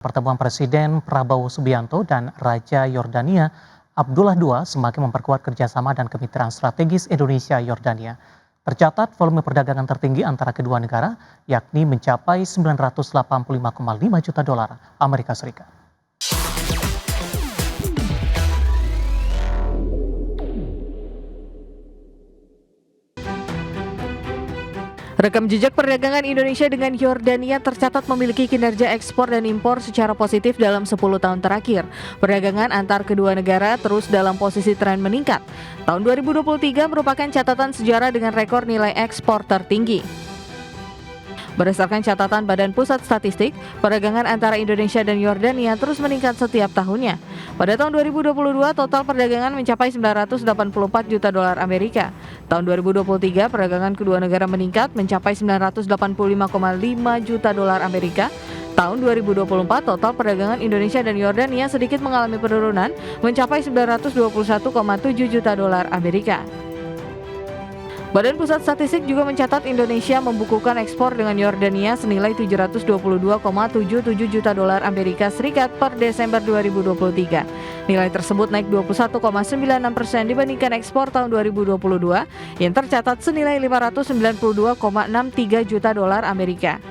Pertemuan Presiden Prabowo Subianto dan Raja Yordania Abdullah II semakin memperkuat kerjasama dan kemitraan strategis Indonesia-Yordania. Tercatat volume perdagangan tertinggi antara kedua negara, yakni mencapai 985,5 juta dolar Amerika Serikat. Rekam jejak perdagangan Indonesia dengan Yordania tercatat memiliki kinerja ekspor dan impor secara positif dalam 10 tahun terakhir. Perdagangan antar kedua negara terus dalam posisi tren meningkat. Tahun 2023 merupakan catatan sejarah dengan rekor nilai ekspor tertinggi. Berdasarkan catatan Badan Pusat Statistik, perdagangan antara Indonesia dan Yordania terus meningkat setiap tahunnya. Pada tahun 2022, total perdagangan mencapai 984 juta dolar Amerika. Tahun 2023, perdagangan kedua negara meningkat mencapai 985,5 juta dolar Amerika. Tahun 2024, total perdagangan Indonesia dan Yordania sedikit mengalami penurunan mencapai 921,7 juta dolar Amerika. Badan Pusat Statistik juga mencatat Indonesia membukukan ekspor dengan Yordania senilai 722,77 juta dolar Amerika Serikat per Desember 2023. Nilai tersebut naik 21,96% dibandingkan ekspor tahun 2022 yang tercatat senilai 592,63 juta dolar Amerika.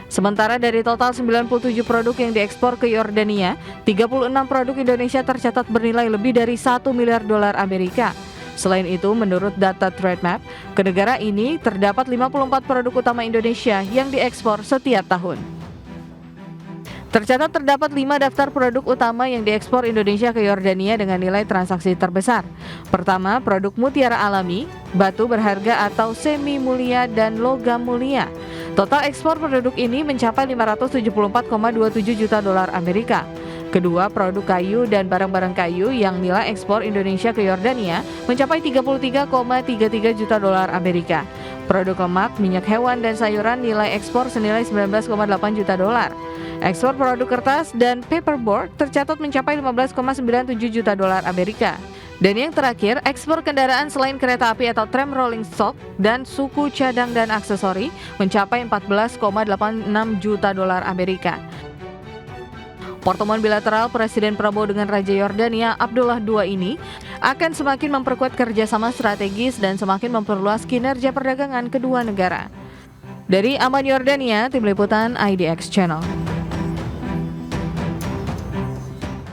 Sementara dari total 97 produk yang diekspor ke Yordania, 36 produk Indonesia tercatat bernilai lebih dari 1 miliar dolar Amerika. Selain itu, menurut data Trademap, ke negara ini terdapat 54 produk utama Indonesia yang diekspor setiap tahun. Tercatat terdapat 5 daftar produk utama yang diekspor Indonesia ke Yordania dengan nilai transaksi terbesar. Pertama, produk mutiara alami, batu berharga atau semi mulia, dan logam mulia. Total ekspor produk ini mencapai 574,27 juta dolar Amerika. Kedua, produk kayu dan barang-barang kayu yang nilai ekspor Indonesia ke Yordania mencapai 33,33 juta dolar Amerika. Produk lemak, minyak hewan, dan sayuran nilai ekspor senilai 19,8 juta dolar. Ekspor produk kertas dan paperboard tercatat mencapai 15,97 juta dolar Amerika. Dan yang terakhir, ekspor kendaraan selain kereta api atau tram rolling stock dan suku cadang dan aksesori mencapai 14,86 juta dolar Amerika. Pertemuan bilateral Presiden Prabowo dengan Raja Yordania Abdullah II ini akan semakin memperkuat kerjasama strategis dan semakin memperluas kinerja perdagangan kedua negara. Dari Amman, Yordania, Tim Liputan IDX Channel.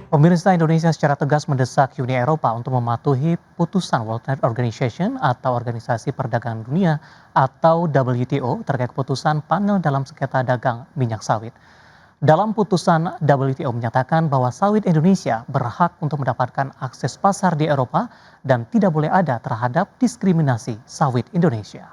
Pemerintah Indonesia secara tegas mendesak Uni Eropa untuk mematuhi putusan World Trade Organization atau Organisasi Perdagangan Dunia atau WTO terkait keputusan panel dalam sengketa dagang minyak sawit. Dalam putusan, WTO menyatakan bahwa sawit Indonesia berhak untuk mendapatkan akses pasar di Eropa dan tidak boleh ada terhadap diskriminasi sawit Indonesia.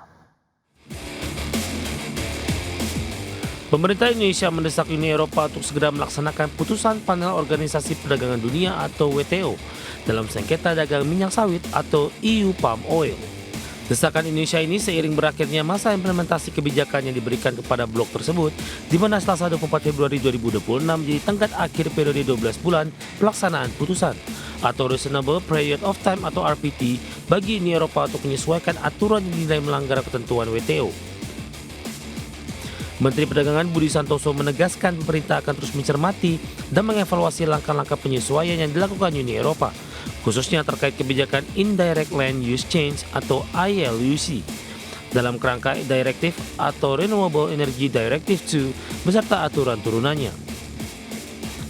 Pemerintah Indonesia mendesak Uni Eropa untuk segera melaksanakan putusan panel Organisasi Perdagangan Dunia atau WTO dalam sengketa dagang minyak sawit atau EU Palm Oil. Desakan Indonesia ini seiring berakhirnya masa implementasi kebijakan yang diberikan kepada blok tersebut, di mana Selasa 24 Februari 2026 menjadi tenggat akhir periode 12 bulan pelaksanaan putusan atau Reasonable Period of Time atau RPT bagi Uni Eropa untuk menyesuaikan aturan yang dinilai melanggar ketentuan WTO. Menteri Perdagangan Budi Santoso menegaskan pemerintah akan terus mencermati dan mengevaluasi langkah-langkah penyesuaian yang dilakukan Uni Eropa, khususnya terkait kebijakan Indirect Land Use Change atau ILUC dalam kerangka Direktif atau Renewable Energy Directive II beserta aturan turunannya.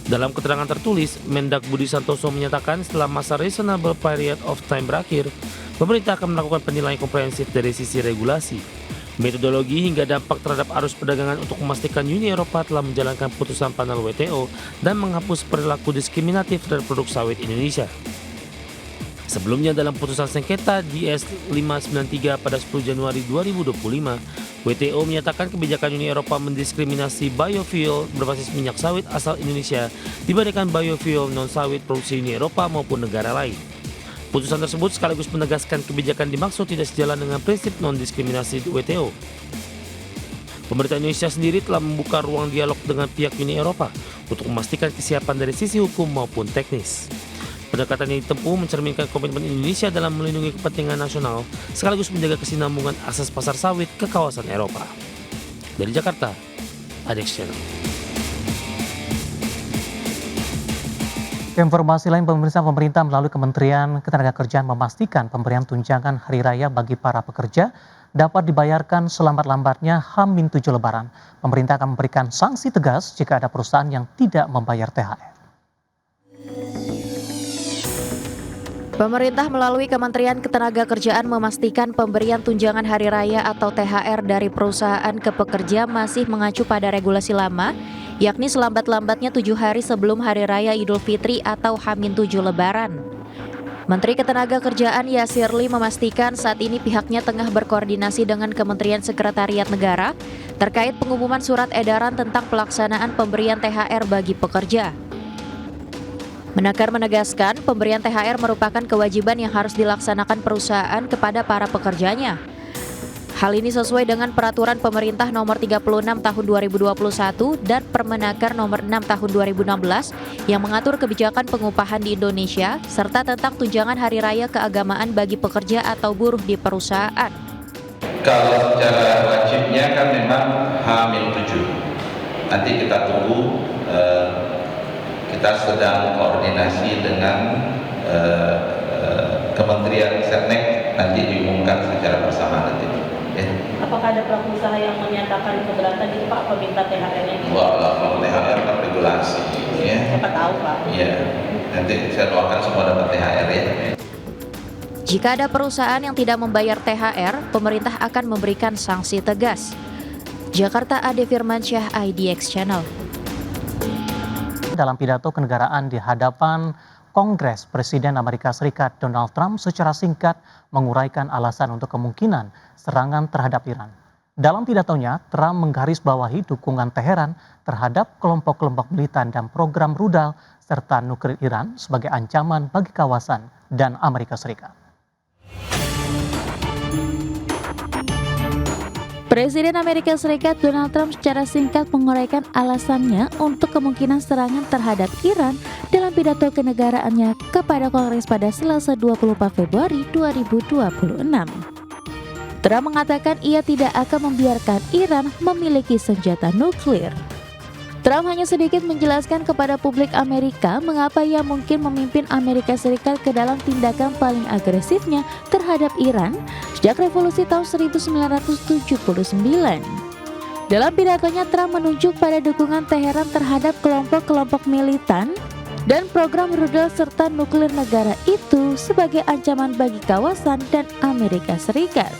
Dalam keterangan tertulis, Mendak Budi Santoso menyatakan setelah masa Reasonable Period of Time berakhir, pemerintah akan melakukan penilaian komprehensif dari sisi regulasi, metodologi hingga dampak terhadap arus perdagangan untuk memastikan Uni Eropa telah menjalankan putusan panel WTO dan menghapus perilaku diskriminatif terhadap produk sawit Indonesia. Sebelumnya dalam putusan sengketa DS 593 pada 10 Januari 2025, WTO menyatakan kebijakan Uni Eropa mendiskriminasi biofuel berbasis minyak sawit asal Indonesia dibandingkan biofuel non-sawit produksi Uni Eropa maupun negara lain. Putusan tersebut sekaligus menegaskan kebijakan dimaksud tidak sejalan dengan prinsip non-diskriminasi WTO. Pemerintah Indonesia sendiri telah membuka ruang dialog dengan pihak Uni Eropa untuk memastikan kesiapan dari sisi hukum maupun teknis. Pendekatan yang ditempuh mencerminkan komitmen Indonesia dalam melindungi kepentingan nasional sekaligus menjaga kesinambungan akses pasar sawit ke kawasan Eropa. Dari Jakarta, IDX Channel. Informasi lain, pemerintah melalui Kementerian Ketenagakerjaan memastikan pemberian tunjangan hari raya bagi para pekerja dapat dibayarkan selambat-lambatnya H-7 Lebaran. Pemerintah akan memberikan sanksi tegas jika ada perusahaan yang tidak membayar THR. Pemerintah melalui Kementerian Ketenagakerjaan memastikan pemberian tunjangan hari raya atau THR dari perusahaan ke pekerja masih mengacu pada regulasi lama, yakni selambat-lambatnya 7 hari sebelum Hari Raya Idul Fitri atau H-7 Lebaran. Menteri Ketenagakerjaan Yasirli memastikan saat ini pihaknya tengah berkoordinasi dengan Kementerian Sekretariat Negara terkait pengumuman surat edaran tentang pelaksanaan pemberian THR bagi pekerja. Menakar menegaskan, pemberian THR merupakan kewajiban yang harus dilaksanakan perusahaan kepada para pekerjanya. Hal ini sesuai dengan Peraturan Pemerintah Nomor 36 Tahun 2021 dan Permenaker Nomor 6 Tahun 2016 yang mengatur kebijakan pengupahan di Indonesia serta tentang tunjangan hari raya keagamaan bagi pekerja atau buruh di perusahaan. Kalau secara wajibnya kan memang H-7. Nanti kita tunggu, kita sedang koordinasi dengan Kementerian Setnek, nanti diumumkan secara bersama nanti. Apakah ada pelaku usaha yang menyatakan keberatan itu Pak peminta THR-nya? Wah, kalau THR kan regulasi, ya. Siapa tahu Pak. Iya, nanti saya doakan semua dapat THR ya. Jika ada perusahaan yang tidak membayar THR, pemerintah akan memberikan sanksi tegas. Jakarta, Ade Firmansyah, IDX Channel. Dalam pidato kenegaraan di hadapan Kongres, Presiden Amerika Serikat Donald Trump secara singkat menguraikan alasan untuk kemungkinan serangan terhadap Iran. Dalam pidatonya, Trump menggarisbawahi dukungan Teheran terhadap kelompok-kelompok militan dan program rudal serta nuklir Iran sebagai ancaman bagi kawasan dan Amerika Serikat. Presiden Amerika Serikat Donald Trump secara singkat menguraikan alasannya untuk kemungkinan serangan terhadap Iran dalam pidato kenegaraannya kepada Kongres pada Selasa 24 Februari 2026. Trump mengatakan ia tidak akan membiarkan Iran memiliki senjata nuklir. Trump hanya sedikit menjelaskan kepada publik Amerika mengapa ia mungkin memimpin Amerika Serikat ke dalam tindakan paling agresifnya terhadap Iran sejak revolusi tahun 1979. Dalam pidatonya, Trump menunjuk pada dukungan Teheran terhadap kelompok-kelompok militan dan program rudal serta nuklir negara itu sebagai ancaman bagi kawasan dan Amerika Serikat.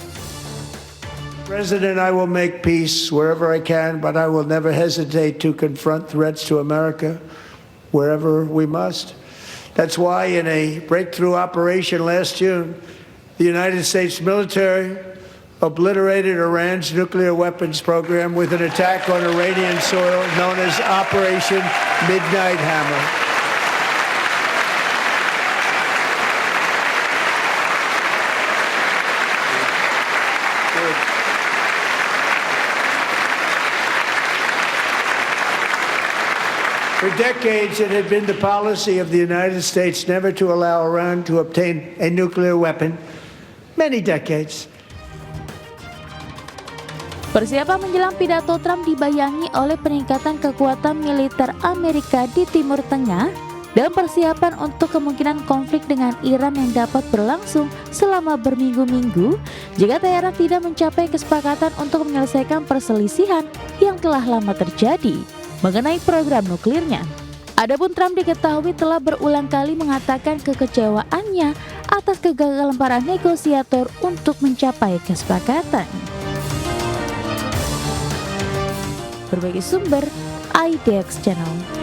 President, I will make peace wherever I can, but I will never hesitate to confront threats to America wherever we must. That's why in a breakthrough operation last June, the United States military obliterated Iran's nuclear weapons program with an attack on Iranian soil known as Operation Midnight Hammer. For decades, it had been the policy of the United States never to allow Iran to obtain a nuclear weapon. Many decades. Persiapan menjelang pidato Trump dibayangi oleh peningkatan kekuatan militer Amerika di Timur Tengah dan persiapan untuk kemungkinan konflik dengan Iran yang dapat berlangsung selama berminggu-minggu jika Teheran tidak mencapai kesepakatan untuk menyelesaikan perselisihan yang telah lama terjadi mengenai program nuklirnya. Adapun Trump diketahui telah berulang kali mengatakan kekecewaannya atas kegagalan para negosiator untuk mencapai kesepakatan. Berbagai sumber, IDX Channel.